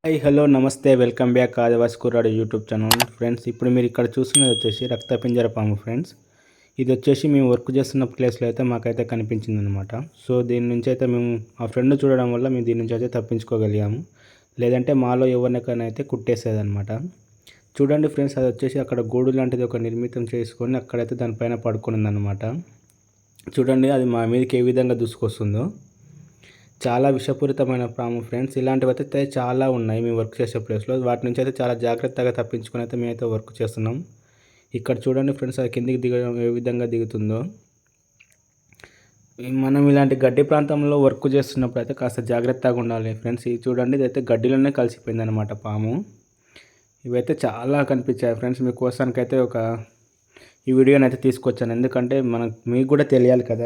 Hi hello నమస్తే welcome back ఆదివాసి కుర్రాడు YouTube channel friends. ఇప్పుడు మీరు ఇక్కడ చూస్తున్నది వచ్చేసి రక్తపింజర పాము ఫ్రెండ్స్. ఇది వచ్చేసి మేము వర్క్ చేస్తున్న ప్లేస్లో అయితే మాకైతే కనిపించింది అనమాట. సో దీని నుంచి అయితే మేము ఆ ఫ్రెండ్ చూడడం వల్ల మేము దీని నుంచి అయితే తప్పించుకోగలిగాము. లేదంటే మాలో ఎవరికైనా అయితే కుట్టేసేదనమాట. చూడండి ఫ్రెండ్స్, అది వచ్చేసి అక్కడ గూడు లాంటిది ఒక నిర్మితం చేసుకొని అక్కడైతే దానిపైన పడుకొని ఉందన్నమాట. చూడండి అది మా మీదకి ఏ విధంగా దూసుకొస్తుందో. చాలా విషపూరితమైన పాము ఫ్రెండ్స్. ఇలాంటివి అయితే చాలా ఉన్నాయి మేము వర్క్ చేసే ప్లేస్లో. వాటి నుంచి అయితే చాలా జాగ్రత్తగా తప్పించుకొని అయితే మేమైతే వర్క్ చేస్తున్నాం. ఇక్కడ చూడండి ఫ్రెండ్స్, అది కిందికి దిగడం ఏ విధంగా దిగుతుందో. మనం ఇలాంటి గడ్డి ప్రాంతంలో వర్క్ చేస్తున్నప్పుడు అయితే కాస్త జాగ్రత్తగా ఉండాలి ఫ్రెండ్స్. ఇది చూడండి, ఇదైతే గడ్డిలోనే కలిసిపోయింది అనమాట పాము. ఇవైతే చాలా కనిపించాయి ఫ్రెండ్స్. మీకోసానికైతే ఈ వీడియోని అయితే తీసుకొచ్చాను. ఎందుకంటే మీకు కూడా తెలియాలి కదా,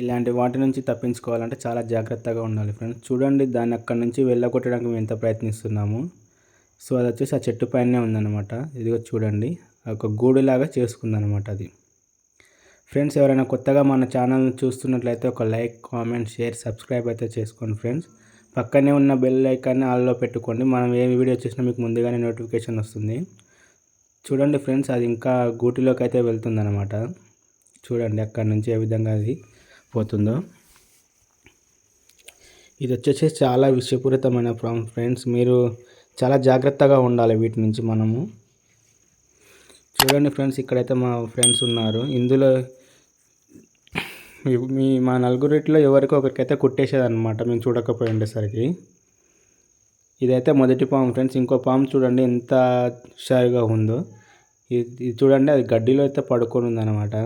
ఇలాంటి వాటి నుంచి తప్పించుకోవాలంటే చాలా జాగ్రత్తగా ఉండాలి ఫ్రెండ్స్. చూడండి, దాన్ని అక్కడి నుంచి వెళ్ళగొట్టడానికి మేము ఎంత ప్రయత్నిస్తున్నాము. సో అది వచ్చేసి ఆ చెట్టు పైనే ఉందన్నమాట. ఇదిగో చూడండి, ఒక గూడులాగా చేసుకుందనమాట అది. ఫ్రెండ్స్, ఎవరైనా కొత్తగా మన ఛానల్ని చూస్తున్నట్లయితే ఒక లైక్, కామెంట్, షేర్, సబ్స్క్రైబ్ అయితే చేసుకోండి ఫ్రెండ్స్. పక్కనే ఉన్న బెల్ ఐకాన్ని ఆల్లో పెట్టుకోండి. మనం ఏ వీడియో చేసినా మీకు ముందుగానే నోటిఫికేషన్ వస్తుంది. చూడండి ఫ్రెండ్స్, అది ఇంకా గూటిలోకి అయితే వెళ్తుందన్నమాట. చూడండి అక్కడి నుంచి ఏ విధంగా అది పోతుందో. ఇది వచ్చేసి చాలా విషపూరితమైన ప్రాబ్లం ఫ్రెండ్స్. మీరు చాలా జాగ్రత్తగా ఉండాలి వీటి నుంచి మనము. చూడండి ఫ్రెండ్స్, ఇక్కడైతే మా ఫ్రెండ్స్ ఉన్నారు. ఇందులో మా నలుగురిట్లో ఎవరికో ఒకరికైతే కుట్టేసేదన్నమాట మేము చూడకపోయి ఉండేసరికి. ఇదైతే మొదటి పాము ఫ్రెండ్స్. ఇంకో పాము చూడండి ఎంత హుషారుగా ఉందో. ఇది చూడండి, అది గడ్డిలో అయితే పడుకొని ఉందన్నమాట.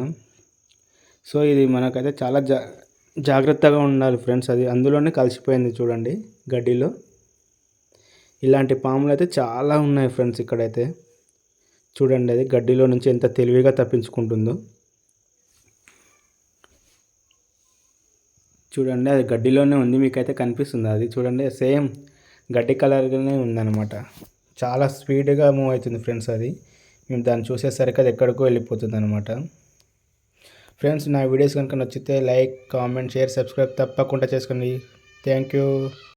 సో ఇది మనకైతే చాలా జాగ్రత్తగా ఉండాలి ఫ్రెండ్స్. అది అందులోనే కలిసిపోయింది చూడండి గడ్డిలో. ఇలాంటి పాములు అయితే చాలా ఉన్నాయి ఫ్రెండ్స్. ఇక్కడైతే చూడండి, అది గడ్డిలో నుంచి ఎంత తెలివిగా తప్పించుకుంటుందో. చూడండి, అది గడ్డిలోనే ఉంది. మీకైతే కనిపిస్తుంది అది. చూడండి, సేమ్ గడ్డి కలర్గానే ఉందన్నమాట. చాలా స్పీడ్గా మూవ్ అవుతుంది ఫ్రెండ్స్ అది. మేము దాన్ని చూసేసరికి అది ఎక్కడికో వెళ్ళిపోతుంది అనమాట. ఫ్రెండ్స్, నా వీడియోస్ కనుక నచ్చితే లైక్, కామెంట్, షేర్, సబ్స్క్రైబ్ తప్పకుండా చేసుకోండి. Thank you.